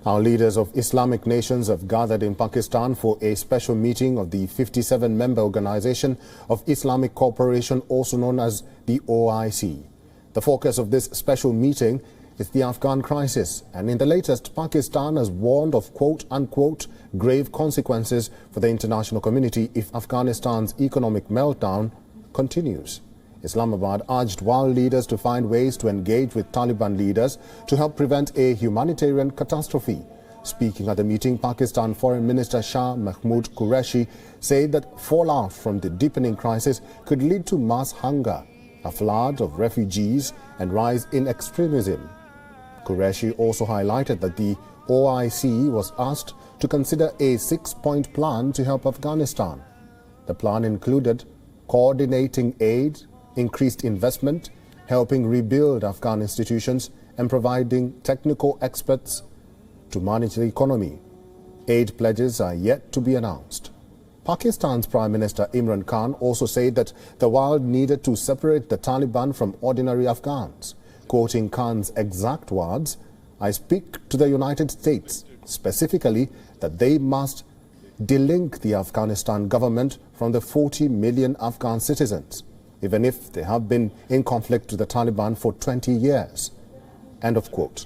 Our leaders of Islamic nations have gathered in Pakistan for a special meeting of the 57-member Organization of Islamic Cooperation, also known as the OIC. The focus of this special meeting is the Afghan crisis, and in the latest, Pakistan has warned of quote-unquote grave consequences for the international community if Afghanistan's economic meltdown continues. Islamabad urged world leaders to find ways to engage with Taliban leaders to help prevent a humanitarian catastrophe. Speaking at the meeting, Pakistan Foreign Minister Shah Mahmood Qureshi said that fallout from the deepening crisis could lead to mass hunger, a flood of refugees, and rise in extremism. Qureshi also highlighted that the OIC was asked to consider a 6-point plan to help Afghanistan. The plan included coordinating aid, increased investment, helping rebuild Afghan institutions, and providing technical experts to manage the economy. Aid pledges are yet to be announced. Pakistan's Prime Minister Imran Khan also said that the world needed to separate the Taliban from ordinary Afghans. Quoting Khan's exact words, "I speak to the United States, specifically that they must delink the Afghanistan government from the 40 million Afghan citizens, even if they have been in conflict with the Taliban for 20 years. End of quote.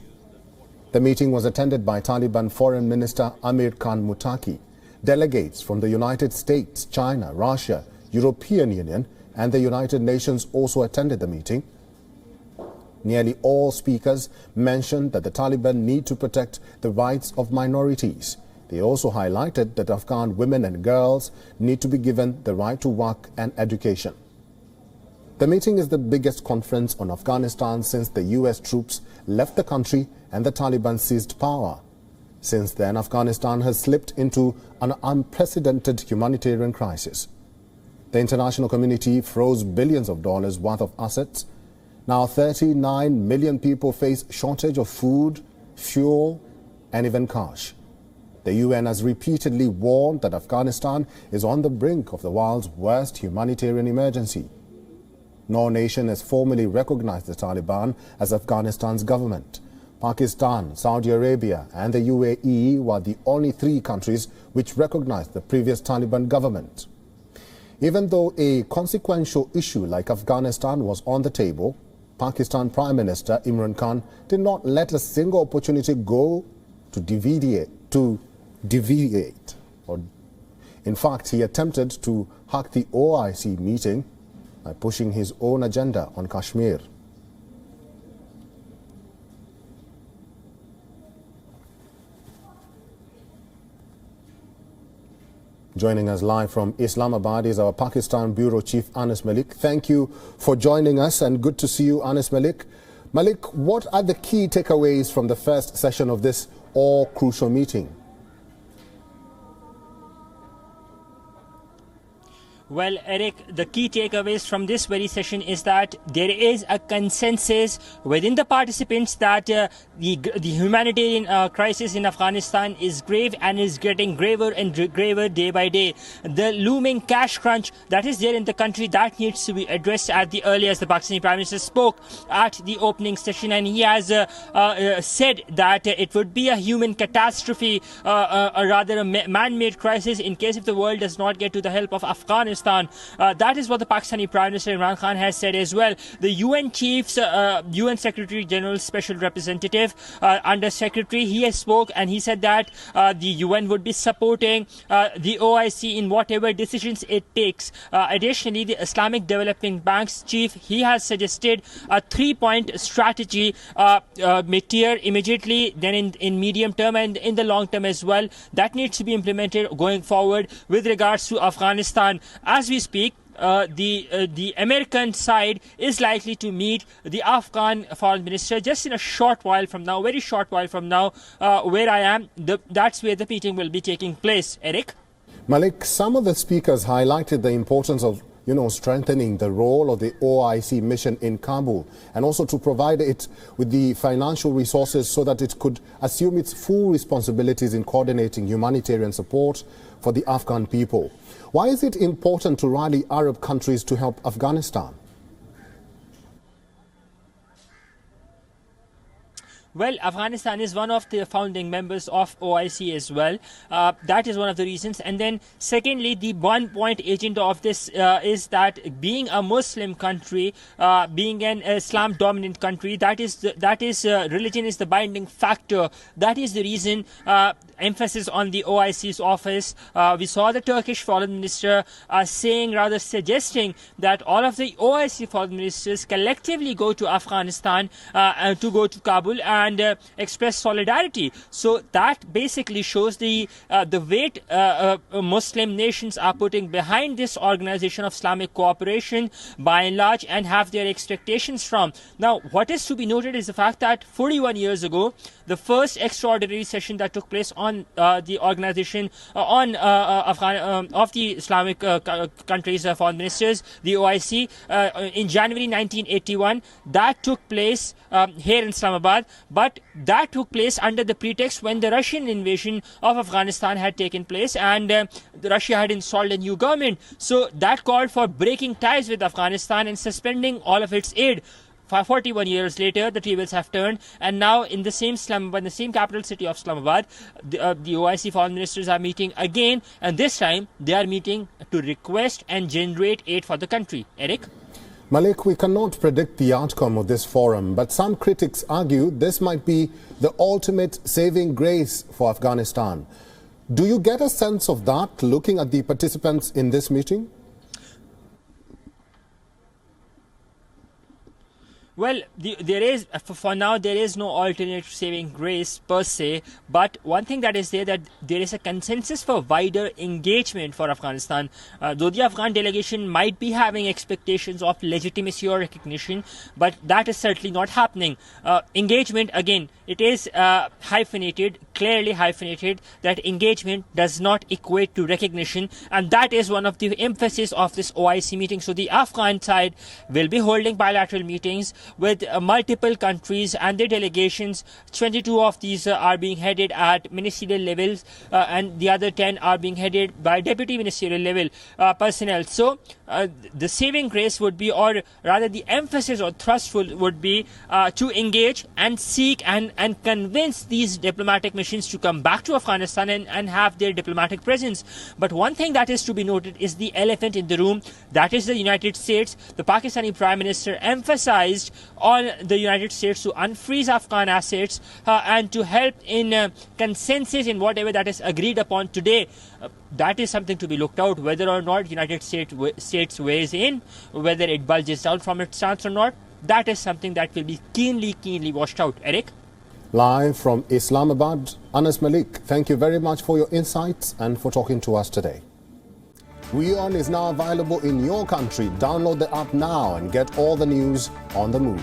The meeting was attended by Taliban Foreign Minister Amir Khan Muttaqi. Delegates from the United States, China, Russia, European Union, and the United Nations also attended the meeting. Nearly all speakers mentioned that the Taliban need to protect the rights of minorities. They also highlighted that Afghan women and girls need to be given the right to work and education. The meeting is the biggest conference on Afghanistan since the US troops left the country and the Taliban seized power. Since then, Afghanistan has slipped into an unprecedented humanitarian crisis. The international community froze billions of dollars worth of assets. Now 39 million people face shortage of food, fuel, and even cash. The UN has repeatedly warned that Afghanistan is on the brink of the world's worst humanitarian emergency. No nation has formally recognized the Taliban as Afghanistan's government. Pakistan, Saudi Arabia, and the UAE were the only 3 countries which recognized the previous Taliban government. Even though a consequential issue like Afghanistan was on the table, Pakistan Prime Minister Imran Khan did not let a single opportunity go to deviate. In fact, he attempted to hack the OIC meeting by pushing his own agenda on Kashmir. Joining us live from Islamabad is our Pakistan Bureau Chief Anas Malik. Thank you for joining us and good to see you, Anas Malik. Malik, what are the key takeaways from the first session of this all-crucial meeting? Well, Eric, the key takeaways from this very session is that there is a consensus within the participants that the humanitarian crisis in Afghanistan is grave and is getting graver and graver day by day. The looming cash crunch that is there in the country, that needs to be addressed at the earliest. The Pakistani Prime Minister spoke at the opening session, and he has said that it would be a human catastrophe, or rather a man-made crisis, in case if the world does not get to the help of Afghanistan. That is what the Pakistani Prime Minister Imran Khan has said as well. The UN Chief's UN Secretary General Special Representative Under Secretary, he has spoke and he said that the UN would be supporting the OIC in whatever decisions it takes. Additionally, the Islamic Development Bank's chief, he has suggested a 3-point strategy, mid-tier, immediately, then in medium term and in the long term as well, that needs to be implemented going forward with regards to Afghanistan. As we speak, the American side is likely to meet the Afghan foreign minister just in a short while from now, very short while from now, where I am. That's where the meeting will be taking place. Eric? Malik, some of the speakers highlighted the importance of strengthening the role of the OIC mission in Kabul, and also to provide it with the financial resources so that it could assume its full responsibilities in coordinating humanitarian support for the Afghan people. Why is it important to rally Arab countries to help Afghanistan? Well, Afghanistan is one of the founding members of OIC as well. That is one of the reasons. And then secondly, the one point agenda of this is that being a Muslim country, being an Islam dominant country, that is religion is the binding factor. That is the reason emphasis on the OIC's office. We saw the Turkish foreign minister saying, rather suggesting, that all of the OIC foreign ministers collectively go to Afghanistan to go to Kabul and express solidarity. So that basically shows the weight Muslim nations are putting behind this organization of Islamic cooperation by and large, and have their expectations from. Now, what is to be noted is the fact that 41 years ago, the first extraordinary session that took place on the organization of the Islamic countries' foreign ministers, the OIC, in January 1981, that took place here in Islamabad, but that took place under the pretext when the Russian invasion of Afghanistan had taken place, and Russia had installed a new government. So that called for breaking ties with Afghanistan and suspending all of its aid. 41 years later, the tables have turned, and now in the same Islamabad, the same capital city of Islamabad, the OIC foreign ministers are meeting again, and this time they are meeting to request and generate aid for the country. Eric? Malik, we cannot predict the outcome of this forum, but some critics argue this might be the ultimate saving grace for Afghanistan. Do you get a sense of that looking at the participants in this meeting? Well, for now, there is no alternate saving grace per se, but one thing that is that there is a consensus for wider engagement for Afghanistan. Though the Afghan delegation might be having expectations of legitimacy or recognition, but that is certainly not happening. Engagement, again, it is hyphenated, clearly hyphenated, that engagement does not equate to recognition, and that is one of the emphasis of this OIC meeting. So the Afghan side will be holding bilateral meetings with multiple countries and their delegations. 22 of these are being headed at ministerial levels, and the other 10 are being headed by deputy ministerial level personnel. So the saving grace would be, or rather the emphasis or thrust would be to engage and seek and convince these diplomatic missions to come back to Afghanistan and have their diplomatic presence. But one thing that is to be noted is the elephant in the room, that is the United States. The Pakistani Prime Minister emphasized on the United States to unfreeze Afghan assets and to help in consensus in whatever that is agreed upon today. That is something to be looked out, whether or not United States weighs in, whether it bulges down from its stance or not. That is something that will be keenly watched out. Eric? Live from Islamabad, Anas Malik, thank you very much for your insights and for talking to us today. WION is now available in your country. Download the app now and get all the news on the move.